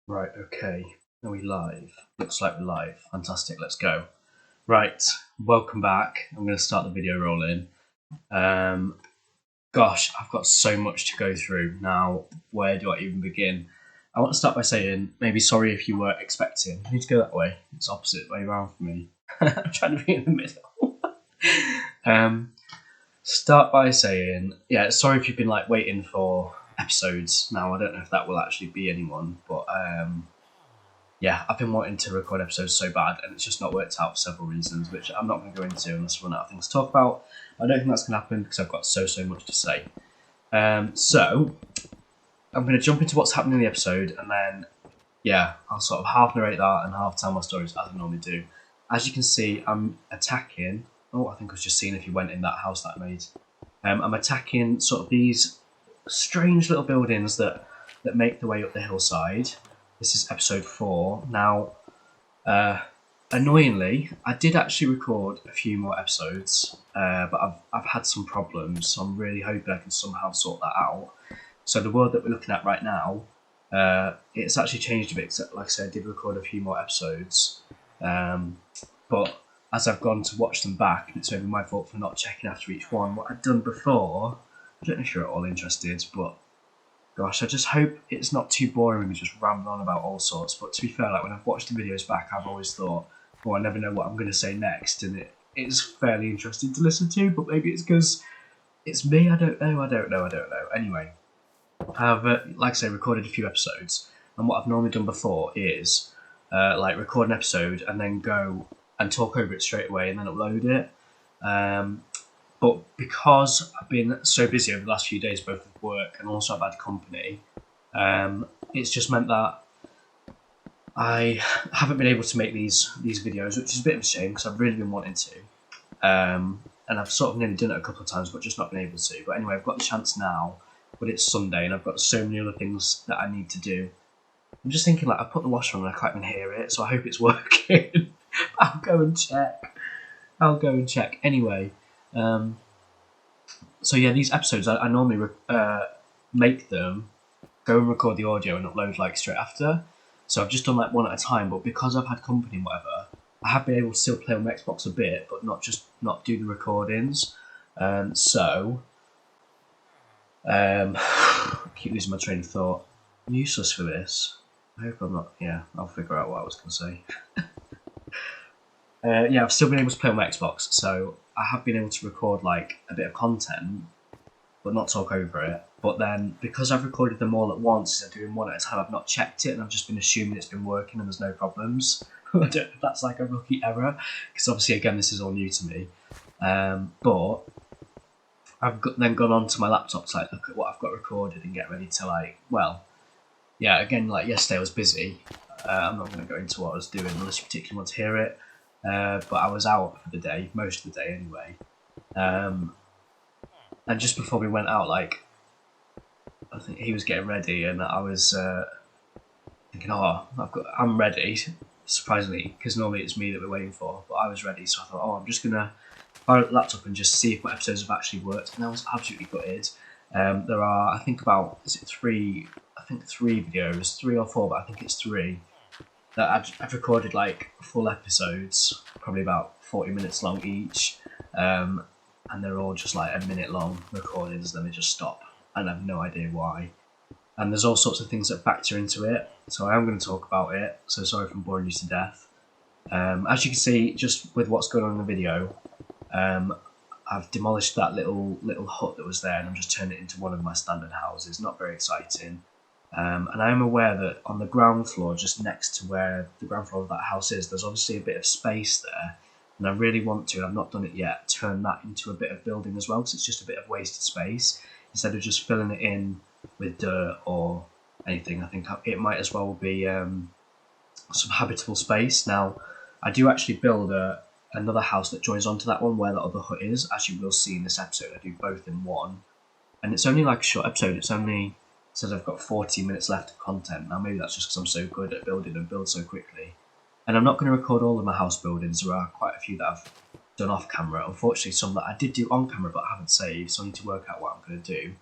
Right, okay. Are we live? Looks like we're live. Fantastic, let's go. Right, welcome back. I'm going to start the video rolling. Gosh, I've got so much to go through. Now, where do I even begin? I want to start by saying, maybe sorry if you were expecting. I need to go that way. It's opposite way around for me. I'm trying to be in the middle. Start by saying, yeah, sorry if you've been like waiting for episodes. Now, I don't know if that will actually be anyone, but yeah, I've been wanting to record episodes so bad, and it's just not worked out for several reasons, which I'm not going to go into unless we run out of things to talk about. I don't think that's going to happen because I've got so much to say. So I'm going to jump into what's happening in the episode, and then yeah, I'll sort of half narrate that and half tell my stories as I normally do. As you can see, I'm attacking. Oh, I think I was just seeing if you went in that house that I made. I'm attacking sort of these strange little buildings that make the way up the hillside. This is episode 4. Now, annoyingly, I did actually record a few more episodes, but I've had some problems, so I'm really hoping I can somehow sort that out. So the world that we're looking at right now, it's actually changed a bit. Like I said, I did record a few more episodes, but as I've gone to watch them back, it's maybe my fault for not checking after each one what I'd done before. I don't know if you're at all interested, but gosh, I just hope it's not too boring when we just ramble on about all sorts. But to be fair, like when I've watched the videos back, I've always thought, oh, I never know what I'm going to say next, and it is fairly interesting to listen to. But maybe it's because it's me. I don't know. Anyway, I've like I say, recorded a few episodes, and what I've normally done before is like record an episode and then go and talk over it straight away and then upload it. But because I've been so busy over the last few days, both with work and also I've had company, it's just meant that I haven't been able to make these videos, which is a bit of a shame because I've really been wanting to. And I've sort of nearly done it a couple of times, but just not been able to. But anyway, I've got the chance now, but it's Sunday and I've got so many other things that I need to do. I'm just thinking, like, I put the washer on and I can't even hear it, so I hope it's working. I'll go and check. Anyway. So yeah, these episodes I normally make them, go and record the audio and upload like straight after. So I've just done like one at a time, but because I've had company and whatever, I have been able to still play on my Xbox a bit, but not do the recordings. I keep losing my train of thought. I'm useless for this. I hope I'm not. Yeah, I'll figure out what I was going to say. Yeah, I've still been able to play on my Xbox, so I have been able to record like a bit of content, but not talk over it. But then, because I've recorded them all at once, instead of doing one at a time, I've not checked it, and I've just been assuming it's been working and there's no problems. I don't know if that's like a rookie error, because obviously, again, this is all new to me. But I've then gone on to my laptop to like look at what I've got recorded and get ready to like, well, yeah, again, like yesterday I was busy. I'm not going to go into what I was doing unless you particularly want to hear it. But I was out for the day, most of the day anyway. And just before we went out, like, I think he was getting ready, and I was thinking, oh, I'm ready. Surprisingly, because normally it's me that we're waiting for, but I was ready, so I thought, oh, I'm just gonna fire up the laptop and just see if my episodes have actually worked. And I was absolutely gutted. There are, I think, three videos, 3 or 4, but I think it's 3 that I've recorded like full episodes, probably about 40 minutes long each, and they're all just like a minute long recordings, then they just stop, and I have no idea why. And there's all sorts of things that factor into it, so I am going to talk about it, so sorry if I'm boring you to death. As you can see, just with what's going on in the video, I've demolished that little hut that was there, and I'm just turning it into one of my standard houses. Not very exciting. And I am aware that on the ground floor, just next to where the ground floor of that house is, there's obviously a bit of space there. And I really want to, and I've not done it yet, turn that into a bit of building as well, because it's just a bit of wasted space. Instead of just filling it in with dirt or anything, I think it might as well be some habitable space. Now, I do actually build another house that joins onto that one where that other hut is, as you will see in this episode. I do both in one. And it's only like a short episode. It says I've got 40 minutes left of content. Now, maybe that's just because I'm so good at building and build so quickly. And I'm not going to record all of my house buildings. There are quite a few that I've done off camera. Unfortunately, some that I did do on camera but I haven't saved, so I need to work out what I'm going to do.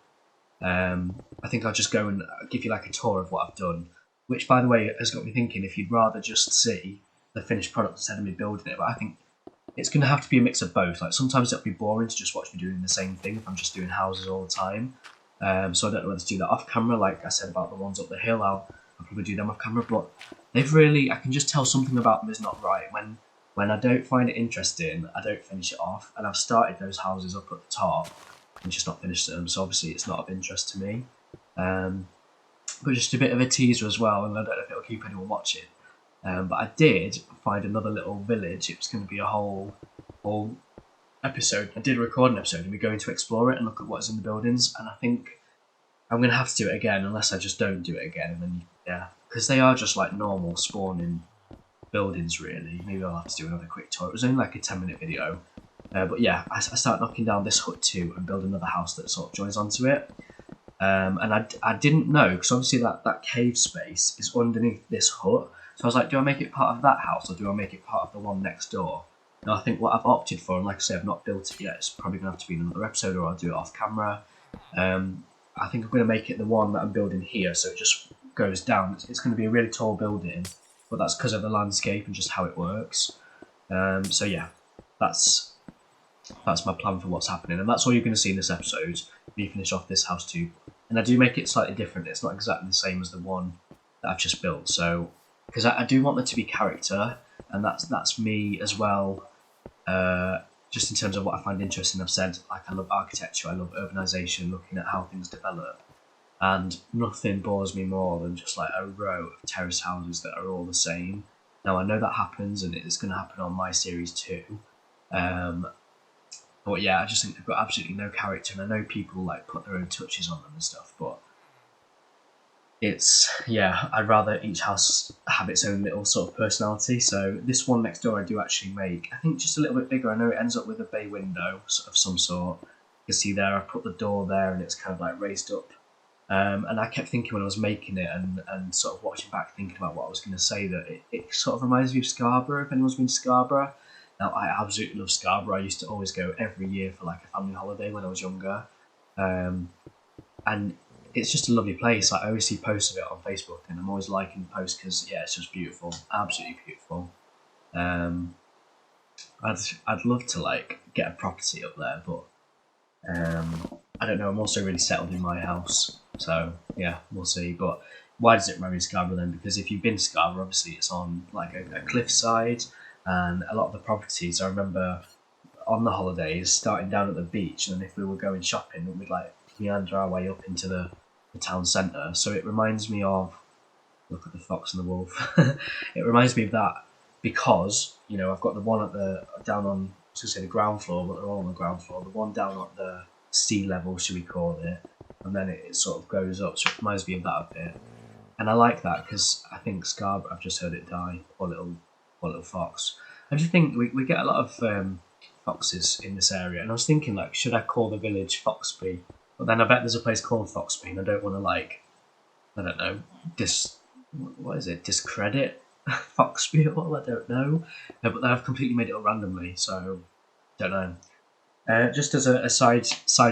I think I'll just go and give you like a tour of what I've done. which by the way has got me thinking if you'd rather just see the finished product instead of me building it. But I think it's going to have to be a mix of both. Like sometimes it'll be boring to just watch me doing the same thing if I'm just doing houses all the time. So I don't know whether to do that off camera, like I said about the ones up the hill. I'll probably do them off camera, but they've really, I can just tell something about them is not right. When I don't find it interesting, I don't finish it off. And I've started those houses up at the top and just not finished them. So obviously it's not of interest to me. But just a bit of a teaser as well, and I don't know if it'll keep anyone watching. But I did find another little village. It was going to be a whole episode. I did record an episode, and we're going to explore it and look at what's in the buildings. And I think I'm going to have to do it again, unless I just don't do it again. And then because they are just like normal spawning buildings, really. Maybe I'll have to do another quick tour. It was only like a 10-minute video. But yeah, I started knocking down this hut too and build another house that sort of joins onto it. And I didn't know, because obviously that cave space is underneath this hut. So I was like, do I make it part of that house or do I make it part of the one next door? And I think what I've opted for, and like I say, I've not built it yet, it's probably going to have to be in another episode or I'll do it off camera. I think I'm going to make it the one that I'm building here, so it just goes down. It's going to be a really tall building, but that's because of the landscape and just how it works. So yeah, that's my plan for what's happening, and that's all you're going to see in this episode. Me finish off this house too, and I do make it slightly different. It's not exactly the same as the one that I've just built, so because I do want there to be character, and that's me as well. Just in terms of what I find interesting, I've said like I love architecture, I love urbanisation, looking at how things develop, and nothing bores me more than just like a row of terrace houses that are all the same. Now I know that happens, and it's going to happen on my series too. But yeah, I just think they've got absolutely no character, and I know people like put their own touches on them and stuff, but I'd rather each house have its own little sort of personality. So this one next door I do actually make, I think just a little bit bigger. I know it ends up with a bay window of some sort. You can see there, I put the door there and it's kind of like raised up. And I kept thinking when I was making it and sort of watching back, thinking about what I was going to say, that it sort of reminds me of Scarborough, if anyone's been to Scarborough. Now, I absolutely love Scarborough. I used to always go every year for like a family holiday when I was younger. And it's just a lovely place. Like, I always see posts of it on Facebook, and I'm always liking the posts because, yeah, it's just beautiful. Absolutely beautiful. I'd love to like get a property up there, but I don't know. I'm also really settled in my house, so yeah, we'll see. But why does it remind me of Scarborough then? Because if you've been to Scarborough, obviously it's on like a cliffside, and a lot of the properties I remember on the holidays starting down at the beach, and then if we were going shopping, we'd like meander our way up into the town centre. So it reminds me of, look at the fox and the wolf. It reminds me of that because, you know, I've got the one at down on, I was going to say the ground floor, but they're all on the ground floor. The one down at the sea level, should we call it, and then it sort of goes up. So it reminds me of that a bit. And I like that because I think Scarborough, I've just heard it die. Poor little fox. I just think we get a lot of foxes in this area, and I was thinking like, should I call the village Foxby? But then I bet there's a place called Foxby, and I don't want to like, I don't know, discredit Foxby at all. I don't know, but then I've completely made it up randomly, so don't know. Just as a side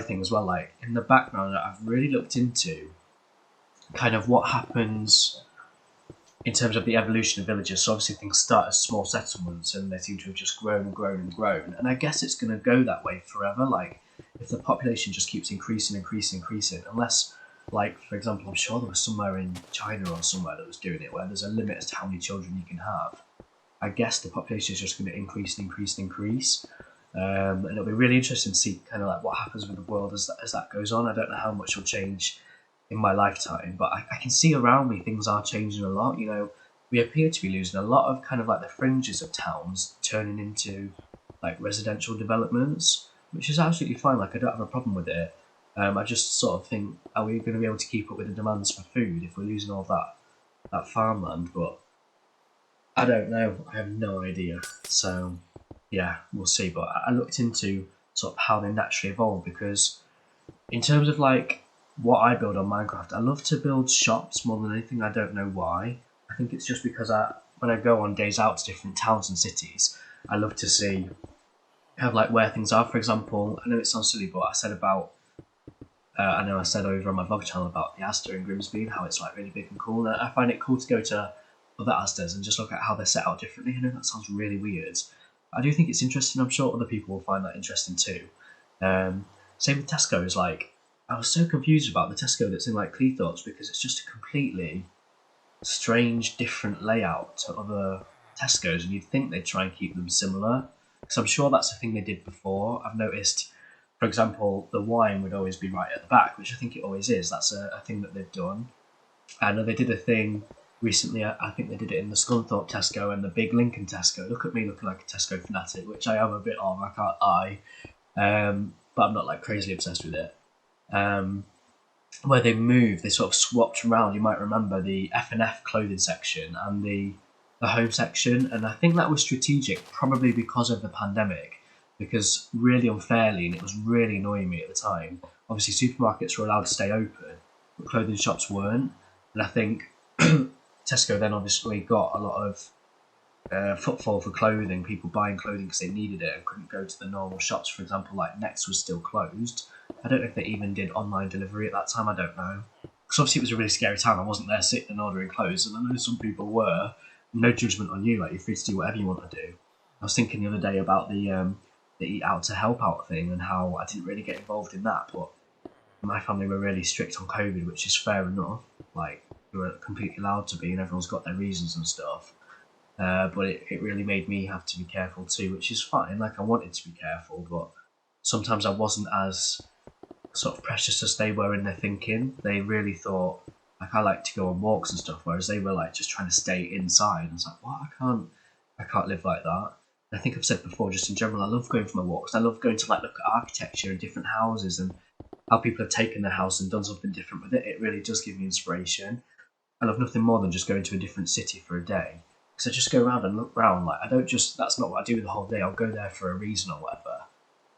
thing as well, like in the background, I've really looked into kind of what happens in terms of the evolution of villages. So obviously things start as small settlements, and they seem to have just grown and grown and grown. And I guess it's going to go that way forever. Like if the population just keeps increasing, unless, like for example, I'm sure there was somewhere in China or somewhere that was doing it where there's a limit as to how many children you can have. I guess the population is just going to increase. And it'll be really interesting to see kind of like what happens with the world as that goes on. I don't know how much will change in my lifetime, but I can see around me things are changing a lot. You know, we appear to be losing a lot of kind of like the fringes of towns turning into like residential developments, which is absolutely fine. Like I don't have a problem with it. I just sort of think, are we going to be able to keep up with the demands for food if we're losing all that farmland? But I don't know. I have no idea. So yeah, we'll see. But I looked into sort of how they naturally evolve, because in terms of like what I build on Minecraft, I love to build shops more than anything. I don't know why. I think it's just because when I go on days out to different towns and cities, I love to see kind of like where things are. For example, I know it sounds silly, but I said about I know I said over on my vlog channel about the Asda in Grimsby and how it's like really big and cool. And I find it cool to go to other Asdas and just look at how they're set out differently. I know that sounds really weird. I do think it's interesting. I'm sure other people will find that interesting too. Same with Tesco's. Like, I was so confused about the Tesco that's in like Cleethorpes because it's just a completely strange, different layout to other Tesco's, and you'd think they'd try and keep them similar. Because I'm sure that's a thing they did before. I've noticed, for example, the wine would always be right at the back, which I think it always is. That's a thing that they've done. I know they did a thing recently. I think they did it in the Scunthorpe Tesco and the Big Lincoln Tesco. Look at me looking like a Tesco fanatic, which I am a bit of. I can't lie, but I'm not like crazily obsessed with it. Where they moved, they sort of swapped around. You might remember the F&F clothing section and the home section, and I think that was strategic, probably because of the pandemic. Because really unfairly, and it was really annoying me at the time. Obviously, supermarkets were allowed to stay open, but clothing shops weren't. And I think Tesco then obviously got a lot of footfall for clothing, people buying clothing because they needed it and couldn't go to the normal shops. For example, like Next was still closed. I don't know if they even did online delivery at that time. I don't know. Because obviously it was a really scary time. I wasn't there sitting and ordering clothes, and I know some people were. No judgment on you. Like, you're free to do whatever you want to do. I was thinking the other day about the Eat Out to Help Out thing and how I didn't really get involved in that, but my family were really strict on COVID, which is fair enough. Like, we were completely allowed to be, and everyone's got their reasons and stuff. But it really made me have to be careful too, which is fine. Like, I wanted to be careful, but sometimes I wasn't as sort of precious as they were in their thinking. They really thought, like, I like to go on walks and stuff, whereas they were like just trying to stay inside. And it's like, what? I can't live like that. And I think I've said before, just in general, I love going for my walks. I love going to like look at architecture and different houses and how people have taken their house and done something different with it. It really does give me inspiration. I love nothing more than just going to a different city for a day. Because I just go around and look around. Like, I don't just, that's not what I do the whole day. I'll go there for a reason or whatever.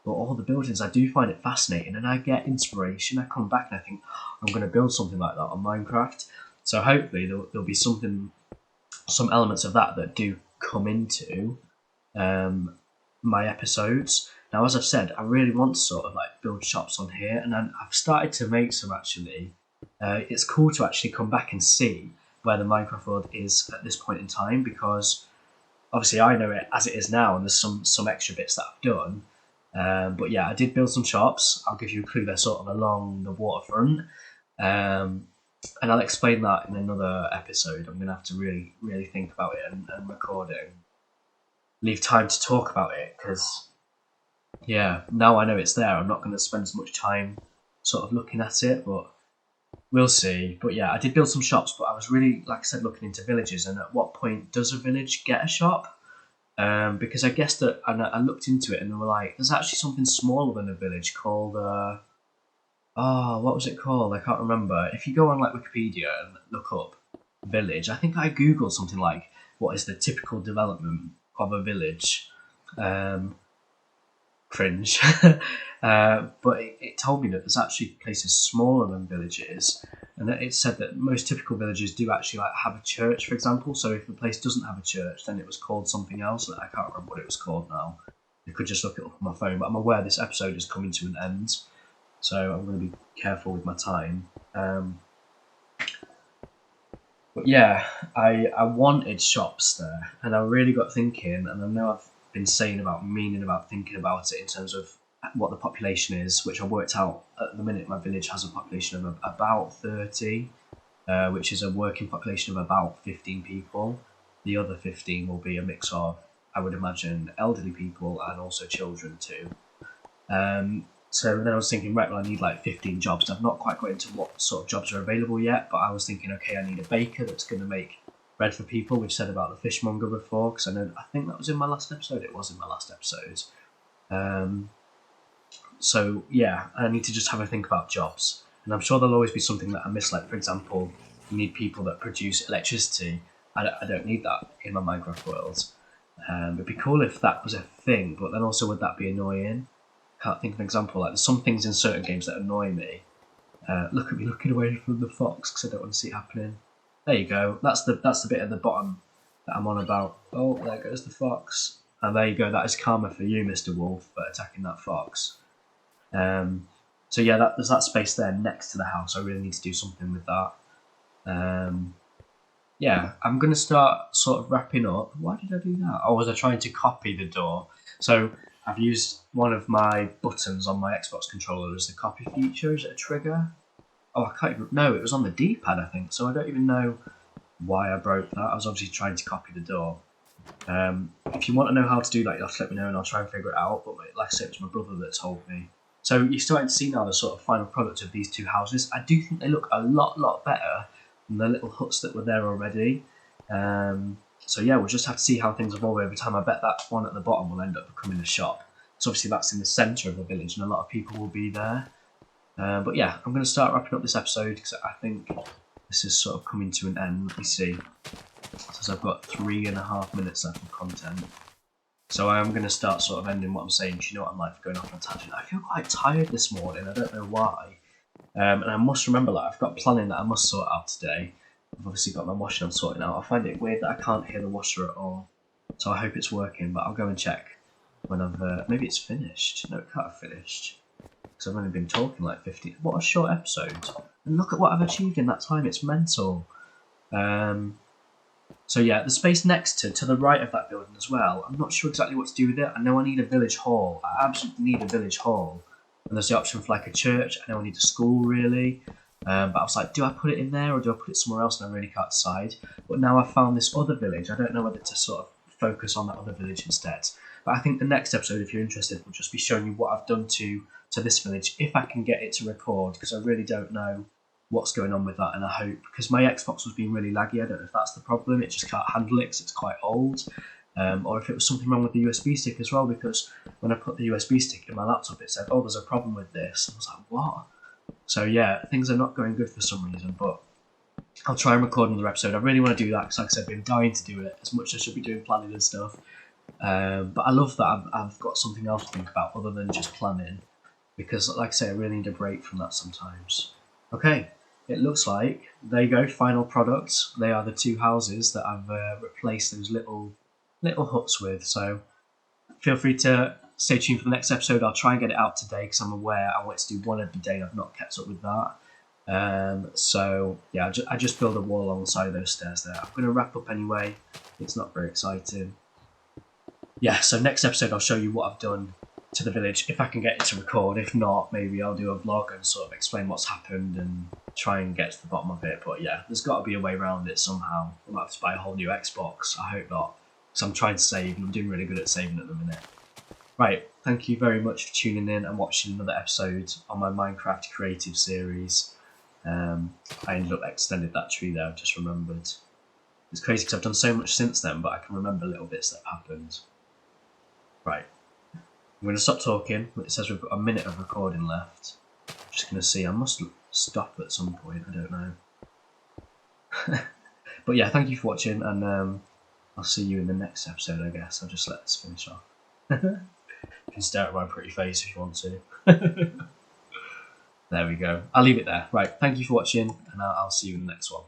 But all the buildings, I do find it fascinating, and I get inspiration. I come back and I think, I'm going to build something like that on Minecraft. So hopefully there'll be some elements of that do come into my episodes. Now, as I've said, I really want to sort of like build shops on here, and I've started to make some actually. It's cool to actually come back and see where the Minecraft world is at this point in time, because obviously I know it as it is now, and there's some extra bits that I've done. But yeah, I did build some shops. I'll give you a clue. They're sort of along the waterfront, and I'll explain that in another episode. I'm gonna have to really, really think about it and record it, and leave time to talk about it, because yeah, now I know it's there. I'm not going to spend as much time sort of looking at it, but we'll see. But yeah, I did build some shops, but I was really, like I said, looking into villages, and at what point does a village get a shop? Because I guess that, and I looked into it, and they were like, there's actually something smaller than a village called, what was it called? I can't remember. If you go on like Wikipedia and look up village, I think I googled something like, what is the typical development of a village? Cringe. But it told me that there's actually places smaller than villages, and that it said that most typical villages do actually like have a church, for example. So if a place doesn't have a church, then it was called something else. I can't remember what it was called now. I could just look it up on my phone, but I'm aware this episode is coming to an end, so I'm going to be careful with my time. But yeah, I wanted shops there, and I really got thinking, and I know I've been saying about meaning about thinking about it in terms of what the population is, which I worked out at the minute. My village has a population of about 30, which is a working population of about 15 people. The other 15 will be a mix of, I would imagine, elderly people and also children too. So then I was thinking, right, well, I need like 15 jobs. I've not quite got into what sort of jobs are available yet, but I was thinking, okay, I need a baker that's going to make bread for people. We've said about the fishmonger before, because I think that was in my last episode. It was in my last episode. So yeah, I need to just have a think about jobs, and I'm sure there'll always be something that I miss. Like, for example, you need people that produce electricity. I don't need that in my Minecraft world. It'd be cool if that was a thing, but then also would that be annoying? Can't think of an example. Like, there's some things in certain games that annoy me. Look at me looking away from the fox because I don't want to see it happening. There you go. That's the bit at the bottom that I'm on about. Oh, there goes the fox. And there you go. That is karma for you, Mr. Wolf, for attacking that fox. So yeah, there's that space there next to the house. I really need to do something with that. Yeah, I'm going to start sort of wrapping up. Why did I do that? Oh, was I trying to copy the door? So I've used one of my buttons on my Xbox controller as the copy feature. Is it a trigger? Oh, I can't even... No, it was on the D-pad, I think. So I don't even know why I broke that. I was obviously trying to copy the door. If you want to know how to do that, you'll have to let me know and I'll try and figure it out. But like I said, it was my brother that told me. So you're starting to see now the sort of final product of these two houses. I do think they look a lot better than the little huts that were there already. So yeah, we'll just have to see how things evolve over time. I bet that one at the bottom will end up becoming a shop. So obviously that's in the centre of the village and a lot of people will be there. But yeah, I'm going to start wrapping up this episode because I think this is sort of coming to an end. Let me see. So I've got 3.5 minutes left of content. So I am going to start sort of ending what I'm saying. You know what I'm like for going off on a tangent. I feel quite tired this morning. I don't know why. And I must remember that I've got planning that I must sort out today. I've obviously got my washing I'm sorting out. I find it weird that I can't hear the washer at all. So I hope it's working, but I'll go and check when I've... maybe it's finished. No, it can't have finished. Because I've only been talking like 50... What a short episode. And look at what I've achieved in that time. It's mental. So yeah, the space next to the right of that building as well. I'm not sure exactly what to do with it. I know I need a village hall. I absolutely need a village hall. And there's the option for like a church. I know I need a school really. But I was like, do I put it in there or do I put it somewhere else? And I really can't decide. But now I've found this other village. I don't know whether to sort of focus on that other village instead. But I think the next episode, if you're interested, will just be showing you what I've done to this village, if I can get it to record, because I really don't know what's going on with that, and I hope, because my Xbox was being really laggy, I don't know if that's the problem, it just can't handle it because it's quite old, or if it was something wrong with the USB stick as well, because when I put the USB stick in my laptop it said, oh, there's a problem with this, and I was like, what? So yeah, things are not going good for some reason, but I'll try and record another episode. I really want to do that because, like I said, I've been dying to do it as much as I should be doing planning and stuff, but I love that I've got something else to think about other than just planning, because like I say, I really need a break from that sometimes. Okay, it looks like, there you go, final products. They are the two houses that I've replaced those little huts with, so feel free to stay tuned for the next episode. I'll try and get it out today because I'm aware I want to do one every day and I've not kept up with that. So yeah, I just build a wall alongside those stairs there. I'm going to wrap up anyway. It's not very exciting. Yeah, so next episode I'll show you what I've done to the village, if I can get it to record. If not, maybe I'll do a vlog and sort of explain what's happened and try and get to the bottom of it. But yeah, there's got to be a way around it somehow. I might have to buy a whole new Xbox. I hope not, because I'm trying to save and I'm doing really good at saving at the minute. Right, thank you very much for tuning in and watching another episode on my Minecraft creative series. I ended up extended that tree there, I've just remembered. It's crazy because I've done so much since then, but I can remember little bits that have happened. Right, I'm going to stop talking. It says we've got a minute of recording left. I'm just going to see, I must stop at some point, I don't know. But yeah, thank you for watching, and I'll see you in the next episode, I guess. I'll just let this finish off. You can stare at my pretty face if you want to. There we go. I'll leave it there. Right, thank you for watching, and I'll see you in the next one.